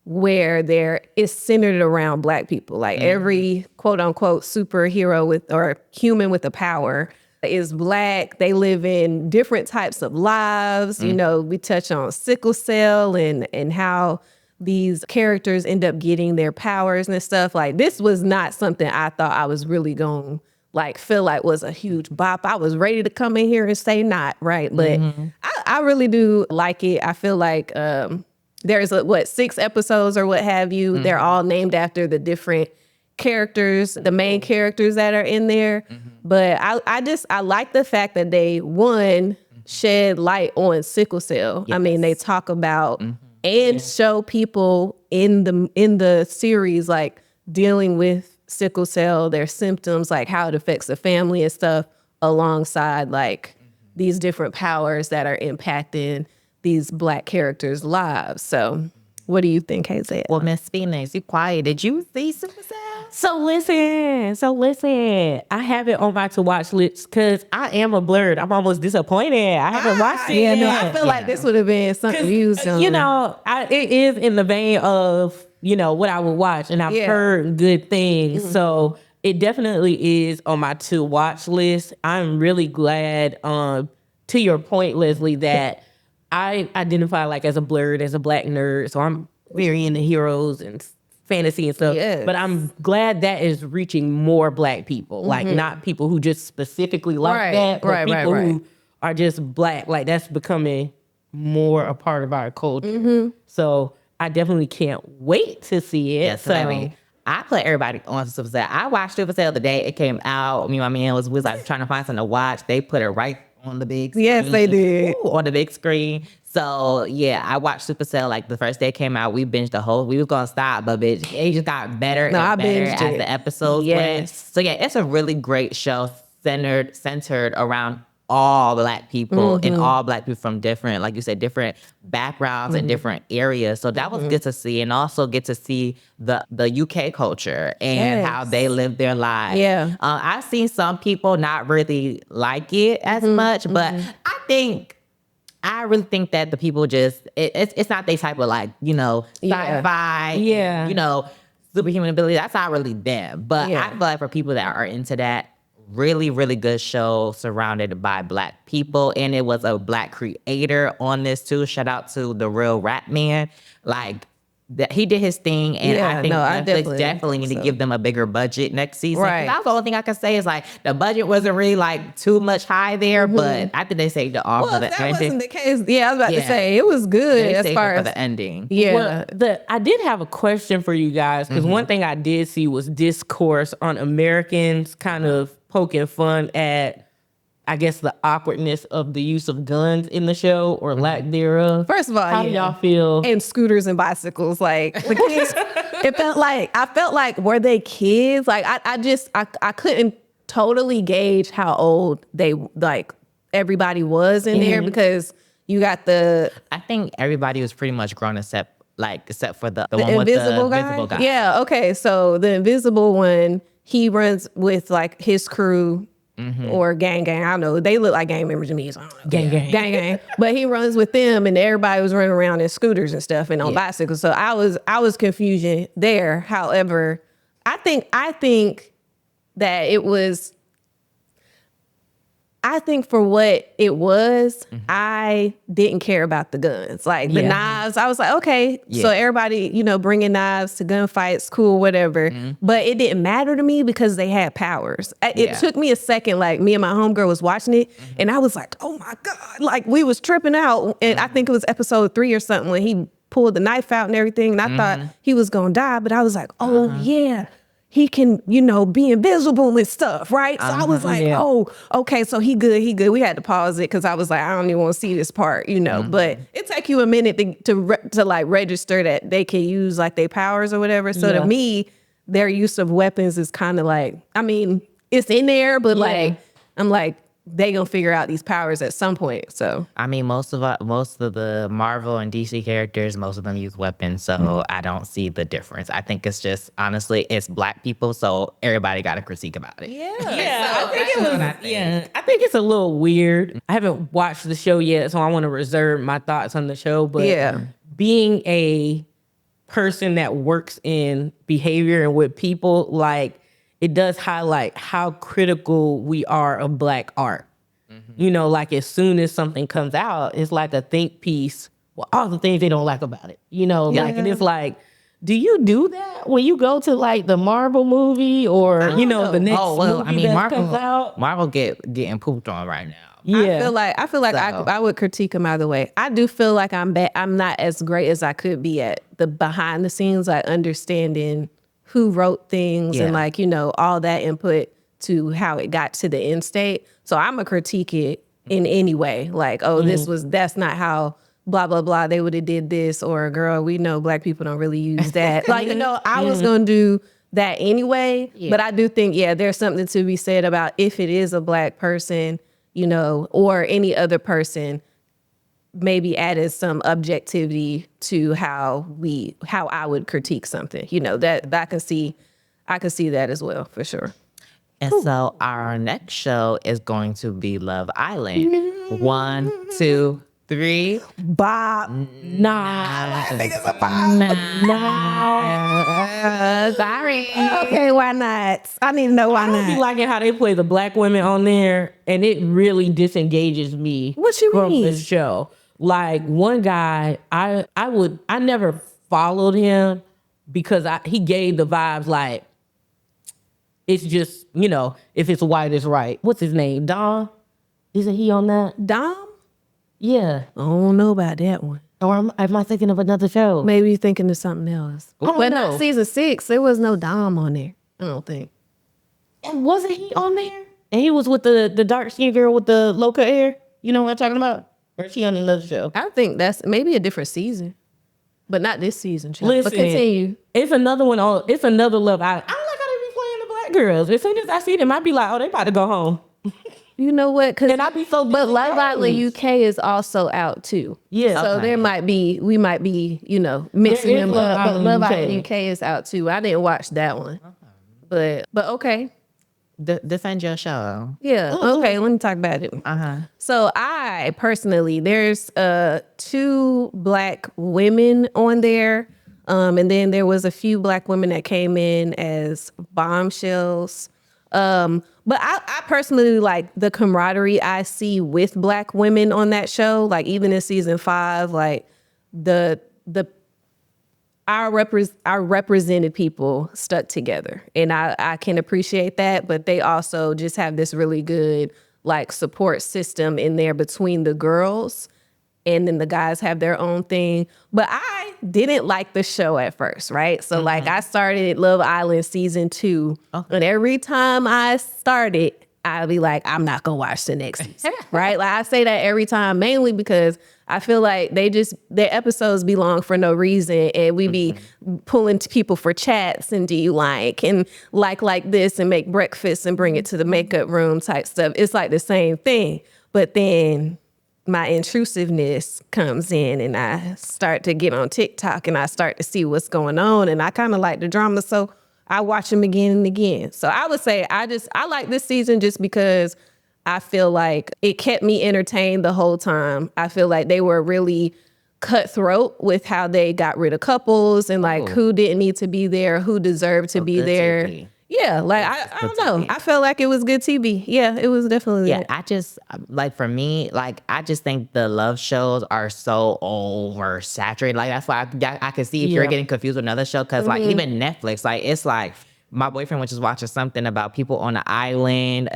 where there is centered around Black people. Like every quote unquote superhero or human with a power is Black. They live in different types of lives. You know, we touch on sickle cell and how these characters end up getting their powers and stuff. Like this was not something I thought I was really going like feel like was a huge bop. I was ready to come in here and say not, right? But I really do like it. I feel like there's 6 episodes or what have you. They're all named after the different characters, the main characters that are in there. But I like the fact that they shed light on sickle cell. I mean, they talk about and show people in the series like dealing with sickle cell, their symptoms, like how it affects the family and stuff, alongside like these different powers that are impacting these Black characters' lives. So what do you think, Hazell? Well, Miss Phoenix, you quiet. Did you see Supercell? So listen. I have it on my to watch list because I am a blurred. I'm almost disappointed. I haven't watched it. Yeah, no, yet. I feel like this would have been something used on. You know, it is in the vein of, you know, what I would watch, and I've heard good things. So it definitely is on my to watch list. I'm really glad, to your point, Leslie, that I identify like as a blurred, as a Black nerd. So I'm very into heroes and fantasy and stuff. Yes. But I'm glad that is reaching more Black people, like not people who just specifically like that, but people who are just Black. Like that's becoming more a part of our culture. So I definitely can't wait to see it. Yes, so baby. I put everybody on Supercell. I watched Supercell the day it came out. Me and my man was like trying to find something to watch. They put it right on the big screen. Yes, they did. Ooh, on the big screen. So yeah, I watched Supercell like the first day it came out. We binged the whole. We was gonna stop, but bitch, it just got better and better binged as it. the episodes went. So yeah, it's a really great show centered around all Black people and all Black people from different, like you said, different backgrounds and different areas. So that was good to see, and also get to see the UK culture and how they live their lives. Yeah. I've seen some people not really like it as much, but I really think that the people just it's not their type of like, you know, sci-fi, you know, superhuman ability. That's not really them. But I feel like for people that are into that, really, really good show surrounded by Black people. And it was a Black creator on this too. Shout out to the real rap man. Like, that he did his thing, and Yeah, I think no, I Netflix definitely definitely need so. to give them a bigger budget next season. 'Cause Right. that's the only thing I can say is like the budget wasn't really like too much high there, but I think they saved it all Well, for if the that ending. wasn't the case, yeah, I was about to Yeah. say it was good They as saved far it for as the ending. yeah. Well, I did have a question for you guys because one thing I did see was discourse on Americans kind of poking fun at, I guess, the awkwardness of the use of guns in the show or lack thereof. First of all, how do yeah. y'all feel? And scooters and bicycles, like the kids. I felt like were they kids? Like I couldn't totally gauge how old they like everybody was in there because you got the I think everybody was pretty much grown except for the one with invisible the guy. invisible guy. Yeah, okay. So the invisible one, he runs with like his crew or gang. I don't know. They look like gang members to me. So I don't know. Gang. But he runs with them, and everybody was running around in scooters and stuff and on bicycles. So I was confusion there. However, I think that it was. I think for what it was, I didn't care about the guns. Like the knives, I was like, okay, so everybody, bringing knives to gunfights, cool, whatever. But it didn't matter to me because they had powers. It took me a second, like me and my homegirl was watching it and I was like, oh my God, like we was tripping out. And I think it was episode 3 or something when he pulled the knife out and everything. And I thought he was going to die, but I was like, oh yeah. He can, be invisible and stuff, right? So I was like, oh, okay, so he good. We had to pause it because I was like, I don't even want to see this part, But it take you a minute to like register that they can use like their powers or whatever. So to me, their use of weapons is kind of like, I mean, it's in there, but like, I'm like, they gonna figure out these powers at some point. So I mean, most of the Marvel and DC characters, most of them use weapons, so I don't see the difference. I think it's just honestly, it's Black people, so everybody got a critique about it. I think it's a little weird. I haven't watched the show yet, so I want to reserve my thoughts on the show. But being a person that works in behavior and with people, like, it does highlight how critical we are of Black art. Like as soon as something comes out, it's like a think piece. Well, all the things they don't like about it. And it's like, do you do that when you go to like the Marvel movie or the next movie that comes out? Marvel getting pooped on right now. Yeah, I feel like I would critique them either way. I do feel like I'm not as great as I could be at the behind the scenes, like understanding who wrote things and like, all that input to how it got to the end state. So I'm gonna critique it in any way. Like, oh, that's not how blah, blah, blah. They would have did this, or girl, we know Black people don't really use that. Like, I was gonna do that anyway. But I do think, there's something to be said about if it is a Black person, or any other person, maybe added some objectivity to how I would critique something, that I can see that as well, for sure. And so our next show is going to be Love Island. 1, 2, 3. Bob. Nah. I think it's a Bob. Nah. Sorry. Okay, why not? I need to know why I don't be not. liking how they play the Black women on there, and it really disengages me. What you from mean? the show? Like one guy, I never followed him because he gave the vibes like it's just if it's white, it's right. What's his name? Dom? Isn't he on that? Dom? Yeah. I don't know about that one. Or am I thinking of another show? Maybe you're thinking of something else. don't But know. not season 6. There was no Dom on there. I don't think. And wasn't he on there? And he was with the dark skinned girl with the local hair. You know what I'm talking about? Or is she on another show? I think that's maybe a different season, but not this season. Child. Listen, But continue. It's another one on. It's another Love Island. I don't like how they be playing the Black girls. As soon as I see them, I be like, oh, they about to go home. You know what? And I be so. But Love Island UK is also out too. Yeah. So we might be, mixing There is them Love up. But Island Love UK. Island UK is out too. I didn't watch that one. But okay. Defend your show. Yeah. Okay, let me talk about it. So I personally, there's 2 Black women on there. And then there was a few Black women that came in as bombshells. But I personally like the camaraderie I see with Black women on that show. Like even in season 5, like the our represented people stuck together, and I can appreciate that. But they also just have this really good like support system in there between the girls, and then the guys have their own thing. But I didn't like the show at first, right? So like I started Love Island season 2, and every time I started, I'd be like, I'm not gonna watch the next season, right? Like I say that every time, mainly because I feel like their episodes be long for no reason, and we be pulling people for chats and do you like and like this and make breakfast and bring it to the makeup room type stuff. It's like the same thing, but then my intrusiveness comes in, and I start to get on TikTok, and I start to see what's going on, and I kind of like the drama, so I watch them again and again. So I would say I like this season just because I feel like it kept me entertained the whole time. I feel like they were really cutthroat with how they got rid of couples and like who didn't need to be there, who deserved to be there. TV. Yeah, like I don't know. I felt like it was good TV. Yeah, it was definitely. Yeah, I just like for me, like I just think the love shows are so oversaturated. Like that's why I can see if you're getting confused with another show because like even Netflix, like it's like my boyfriend was just watching something about people on an island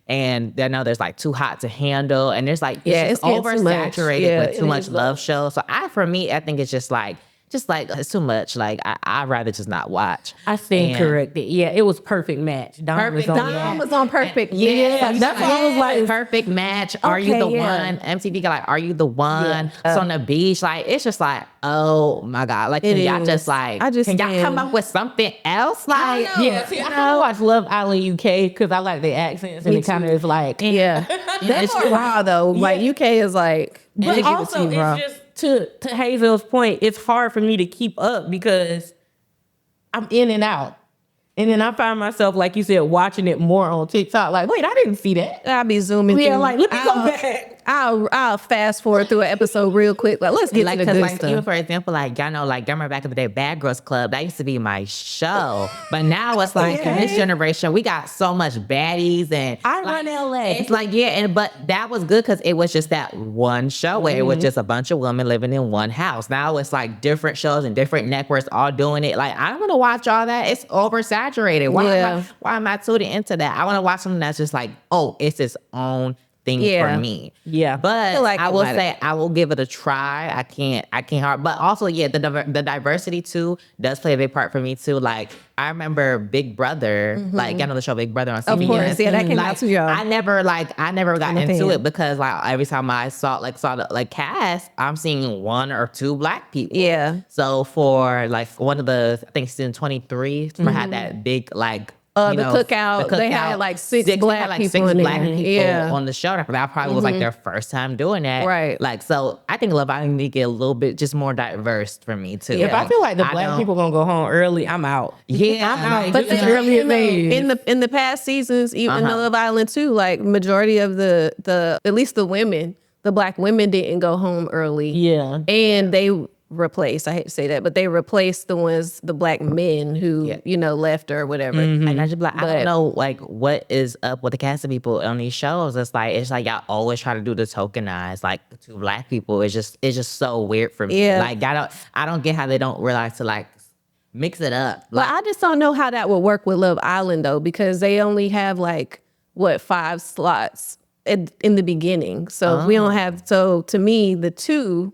and I know there's like Too Hot to Handle, and there's like it's oversaturated with too much love shows. So for me, I think it's just like it's too much. Like I'd rather just not watch. I stand corrected. Yeah, it was Perfect Match. Don was on Perfect. Yeah, that's what I was like. Perfect Match. Are you the one? MTV got like, Are You the One? It's on the beach. Like it's just like, oh my God. Like can y'all just like can y'all come up with something else? Like I watch Love Island UK because I like the accents and it kind of is like that's more raw though. Like UK is like, but also it's just. To Hazell's point, it's hard for me to keep up because I'm in and out. And then I find myself, like you said, watching it more on TikTok. Like, wait, I didn't see that. I'll be zooming through. Like, let me go back. I'll fast forward through an episode real quick. Like, let's get to the good stuff. Even for example, like y'all know, like remember back in the day, Bad Girls Club, that used to be my show. But now it's like in this generation, we got so much baddies and I run LA. It's like but that was good because it was just that one show where it was just a bunch of women living in one house. Now it's like different shows and different networks all doing it. Like I don't want to watch all that. It's oversaturated. Why am I tuning into that? I want to watch something that's just like, oh, it's its own thing for me. Yeah. But I will say I will give it a try. I can't hard. But also, the diversity too does play a big part for me too. Like I remember Big Brother, like you know the show Big Brother on CBS. Of course, that came out too young. I never got into it because like every time I saw the cast, I'm seeing 1 or 2 black people. Yeah. So for like one of the I think season 23, had that big like. The cookout, they had like six black people on the show. That probably was like their first time doing that. Right. Like, so I think Love Island need to get a little bit just more diverse for me too. If I feel like the black people gonna go home early, I'm out. Yeah, I'm out. But in the past seasons, even in the Love Island too, like majority of the at least the black women didn't go home early. Yeah. And they replaced, I hate to say that, but they replaced the black men who, left or whatever. And I just like, I don't know, like, what is up with the cast of people on these shows? It's like y'all always try to do the tokenize, like, the 2 black people. It's just so weird for me. Yeah. Like, I don't get how they don't realize to, like, mix it up. Like, I just don't know how that would work with Love Island, though, because they only have, 5 slots in the beginning. So if we don't have, to me, the 2...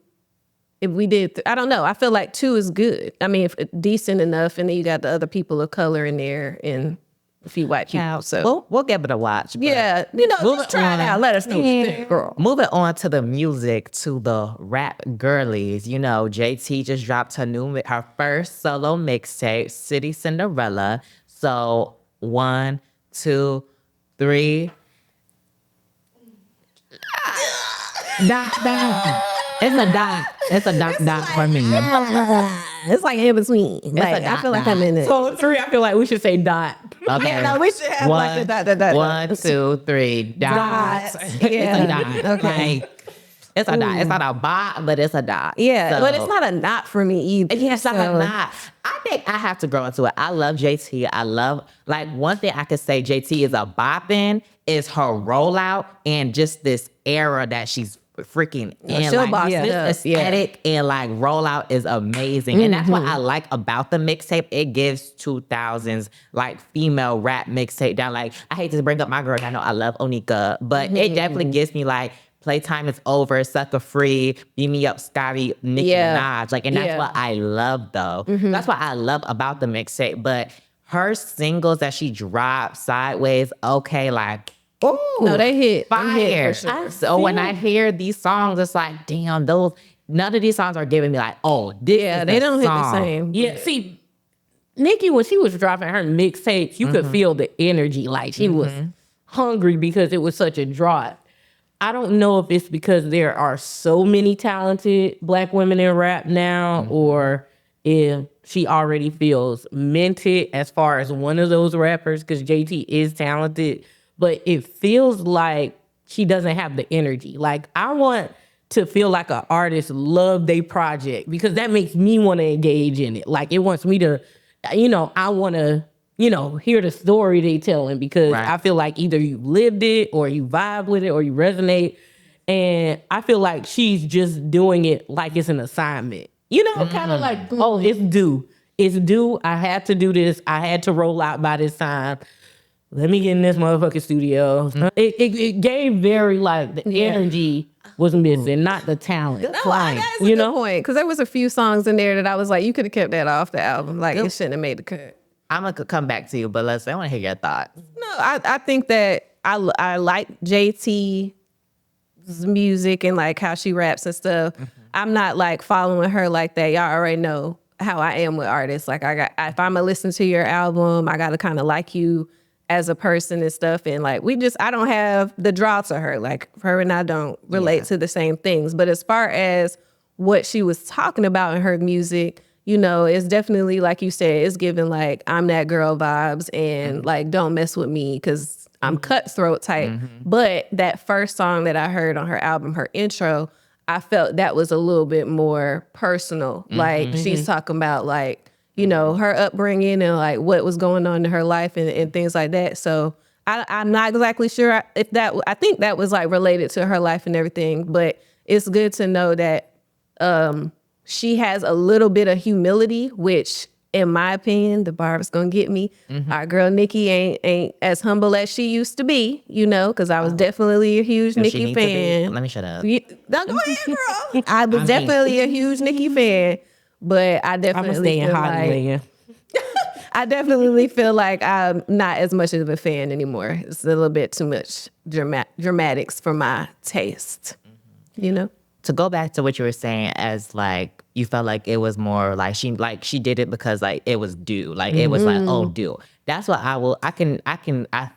If we did, I don't know. I feel like 2 is good. I mean, if decent enough, and then you got the other people of color in there and a few white people. So we'll give it a watch. Yeah, just try it out. Let us know, girl. Moving on to the music, to the rap girlies. JT just dropped her first solo mixtape, City Cinderella. So 1, 2, 3. Dot. It's a dot for me. It's like in between. Like, I feel like I'm in it. So 3, I feel like we should say dot. Okay. Yeah, no, we should have like the dot. 1, 2, 3, dot. Yeah. It's a dot. Okay. Like, it's a dot. It's not a bot, but it's a dot. Yeah, but it's not a knot for me either. Yeah, it's not a knot. I think I have to grow into it. I love JT. I love, one thing I could say JT is a boppin' is her rollout and just this era that she's freaking in. she'll Like, boss this it up. aesthetic and like rollout is amazing. And that's what I like about the mixtape. It gives 2000s like female rap mixtape down. Like, I hate to bring up my girl. I know I love Onika, but it definitely gives me like Playtime is Over, Sucker Free, Beat Me Up, Scotty, Nicki Minaj. Like, and that's what I love though. That's what I love about the mixtape. But her singles that she dropped, Sideways, okay, like, ooh, No, they hit. fire. Them hit for sure. So when I hear these songs, it's like, damn, none of these songs are giving me like, oh, this is they don't hit the song. same. Yeah, see, Nikki, when she was dropping her mixtapes, you could feel the energy. Like she was hungry because it was such a drought. I don't know if it's because there are so many talented Black women in rap now, or if she already feels minted as far as one of those rappers, because JT is talented, but it feels like she doesn't have the energy. Like, I want to feel like an artist love their project, because that makes me want to engage in it. Like, it wants me to, I want to, hear the story they telling, because I feel like either you lived it or you vibe with it or you resonate. And I feel like she's just doing it like it's an assignment. Kind of like, oh, it's due. It's due. I had to do this. I had to roll out by this time. Let me get in this motherfucking studio. It gave very like the energy was missing, not the talent. That's a good point, because there was a few songs in there that I was like, you could have kept that off the album. Like, it shouldn't have made the cut. I'm gonna come back to you, but I want to hear your thoughts. No, I think that I like JT's music and like how she raps and stuff. I'm not like following her like that. Y'all already know how I am with artists. Like, if I'm gonna listen to your album, I gotta kind of like you as a person and stuff. And like, I don't have the draw to her. Like, her and I don't relate to the same things. But as far as what she was talking about in her music, it's definitely, like you said, it's giving like I'm that girl vibes, and like, don't mess with me because I'm cutthroat type. But that first song that I heard on her album, her intro, I felt that was a little bit more personal. Like, she's talking about like, her upbringing and like what was going on in her life and things like that. So I'm not exactly sure if I think that was like related to her life and everything, but it's good to know that she has a little bit of humility, which in my opinion, the bar is gonna get me. Our girl Nikki ain't as humble as she used to be, because I was definitely a huge Nikki fan. Let me shut up. No, go ahead, girl. I was definitely a huge Nikki fan, but I definitely feel like I definitely feel like I'm not as much of a fan anymore. It's a little bit too much dramatics for my taste, To go back to what you were saying, as like you felt like it was more like she did it because like it was due, like it was like, oh, due. That's what I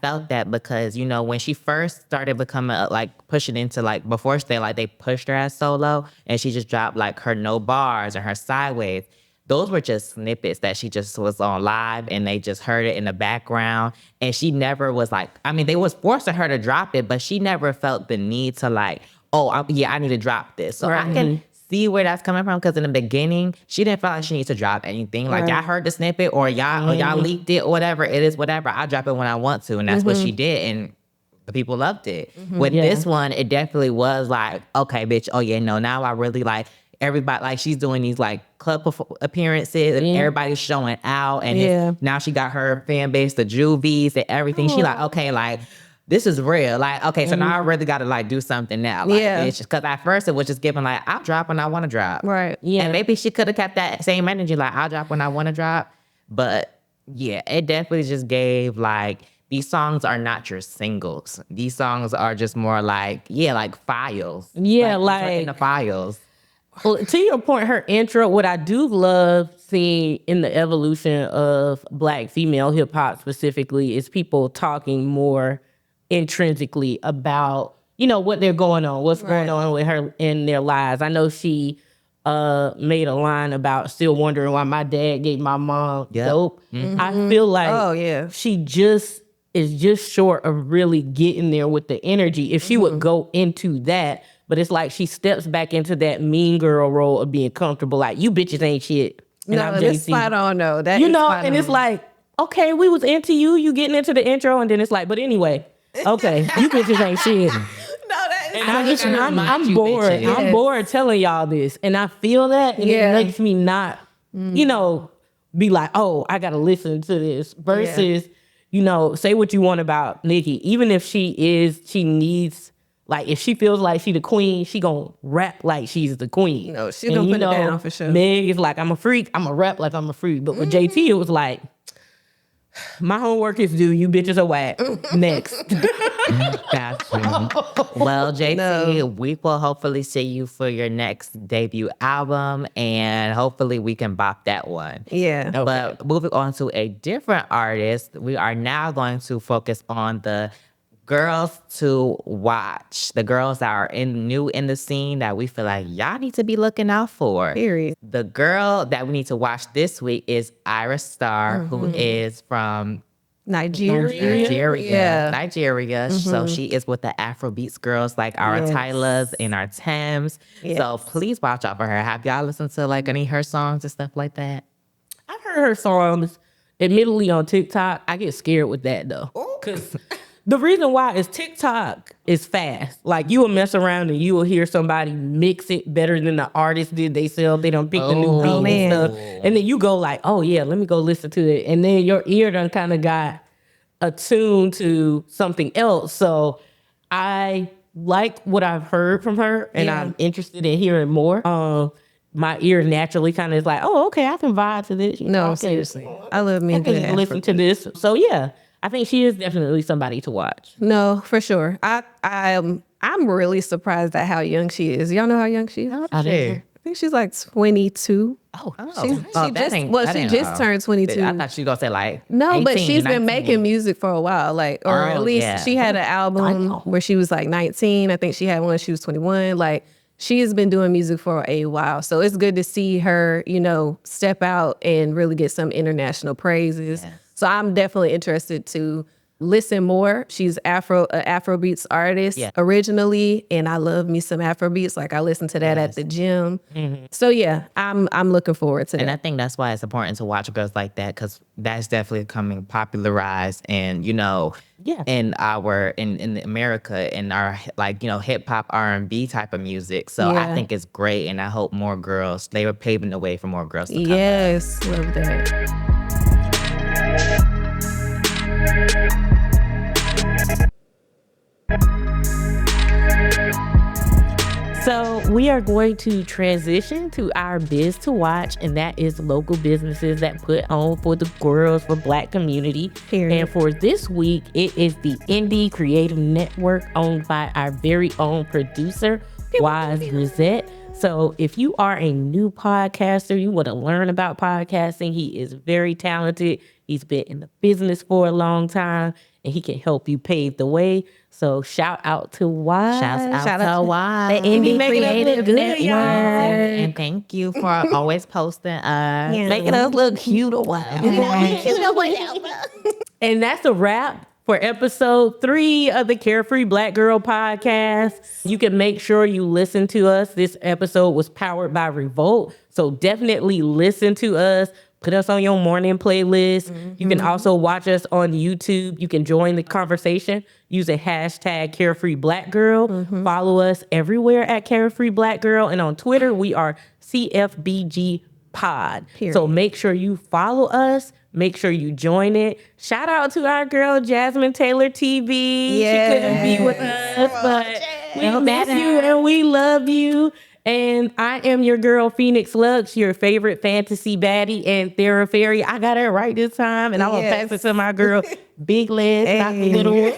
felt that, because when she first started becoming like pushing into like, before they pushed her as solo and she just dropped like her No Bars and her Sideways. Those were just snippets that she just was on live and they just heard it in the background. And she never was like, they was forcing her to drop it, but she never felt the need to like, I need to drop this. So I can see where that's coming from, because in the beginning, she didn't feel like she needs to drop anything. Like, y'all heard the snippet or y'all leaked it or whatever. It is whatever. I'll drop it when I want to. And that's what she did. And the people loved it. With this one, it definitely was like, okay, bitch, now I really like everybody. Like, she's doing these like club appearances and everybody's showing out. And now she got her fan base, the Juvies and everything. She like, okay, like, this is real. Like, okay, so now I really got to like do something now. Like, it's just because at first it was just giving like, I'll drop when I want to drop. Right. Yeah. And maybe she could have kept that same energy, like, I'll drop when I want to drop. But yeah, it definitely just gave like, these songs are not your singles. These songs are just more like, like files. Yeah, like in the files. Well, to your point, her intro, what I do love seeing in the evolution of Black female hip hop specifically is people talking more intrinsically about, what they're going on, what's going on with her in their lives. I know she made a line about still wondering why my dad gave my mom dope. I feel like she just is just short of really getting there with the energy. If she would go into that, but it's like she steps back into that mean girl role of being comfortable, like, you bitches ain't shit. And no, that's spot on though. That it's like, okay, we was into you getting into the intro, and then it's like, but anyway, okay, you bitches ain't shit. No, that I'm bored. I'm bored telling y'all this, and I feel that, and it makes me not, be like, oh, I gotta listen to this. Versus, say what you want about Nicki. Even if she needs, like, if she feels like she the queen, she gonna rap like she's the queen. No, she's gonna put it down for sure. Meg is like, I'm a freak. I'm a rap like I'm a freak. But with JT, it was like, my homework is due. You bitches are whack. Next. Got you. Well, JT, we will hopefully see you for your next debut album, and hopefully we can bop that one. Yeah. Okay. But moving on to a different artist, we are now going to focus on the girls to watch. The girls that are new in the scene that we feel like y'all need to be looking out for. Period. The girl that we need to watch this week is Iris Star, who is from Nigeria. Nigeria. So she is with the Afrobeats girls like our Tylers and our Thames. So please watch out for her. Have y'all listened to like any of her songs and stuff like that? I've heard her songs, admittedly, on TikTok. I get scared with that though. Because the reason why is TikTok is fast. Like, you will mess around and you will hear somebody mix it better than the artist did themselves. They don't pick the new beat and stuff. And then you go like, oh yeah, let me go listen to it. And then your ear done kind of got attuned to something else. So I like what I've heard from her, and I'm interested in hearing more. My ear naturally kind of is like, oh, okay, I can vibe to this. Seriously. I love me. I can listen to this. So yeah. I think she is definitely somebody to watch. No, for sure. I'm really surprised at how young she is. Y'all know how young she is? I think she's like 22. She just turned 22. I thought she was gonna say like no, 18, but she's 19. been making music for a while, or at least she had an album where she was like 19. I think she had one when she was 21. Like, she has been doing music for a while, so it's good to see her, step out and really get some international praises. Yeah. So I'm definitely interested to listen more. She's Afrobeats artist originally, and I love me some Afrobeats. Like, I listen to that at the gym. So yeah, I'm looking forward to that. And I think that's why it's important to watch girls like that, because that's definitely becoming popularized, and in America, in our hip hop R&B type of music. So I think it's great, and I hope more girls. They were paving the way for more girls to come. Yes, love that. So we are going to transition to our biz to watch, and that is local businesses that put on for the girls, for Black community. Period. And for this week, it is the Indie Creative Network, owned by our very own producer, Wise Grisette. So if you are a new podcaster, you want to learn about podcasting, he is very talented. He's been in the business for a long time, and he can help you pave the way. So shout out to Wise. Shout out to Wise. The Indie Creative Network. And thank you for always posting us. Making us look cute or whatever. And that's a wrap for episode 3 of the Carefree Black Girl Podcast. You can make sure you listen to us. This episode was powered by Revolt, so definitely listen to us. Put us on your morning playlist. You can also watch us on YouTube. You can join the conversation using hashtag Carefree Black Girl. Follow us everywhere at Carefree Black Girl. And on Twitter, we are CFBG Pod. Period. So make sure you follow us. Make sure you join it. Shout out to our girl, Jasmine Taylor TV. Yes. She couldn't be with us, but we miss you and we love you. And I am your girl, Phoenix Luxe, your favorite fantasy baddie and Therafairy. I got it right this time, and I'm going to pass it to my girl, Big Legs, not the little one.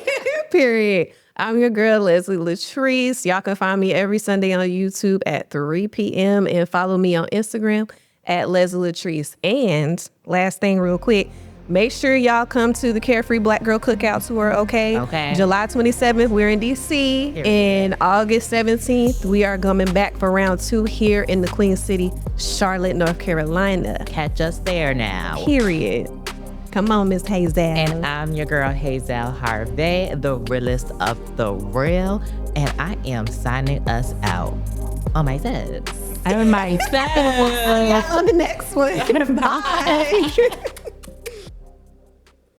Period. I'm your girl, Leslie Latrice. Y'all can find me every Sunday on YouTube at 3 p.m. and follow me on Instagram at Leslie Latrice. And last thing real quick, make sure y'all come to the Carefree Black Girl Cookout Tour, okay? July 27th, we're in D.C. And August 17th, we are coming back for round 2 here in the Queen City, Charlotte, North Carolina. Catch us there now. Period. Come on, Miss Hazell. And I'm your girl, Hazell Harve, the realest of the real. And I am signing us out on myself. On myself. On the next one. Bye.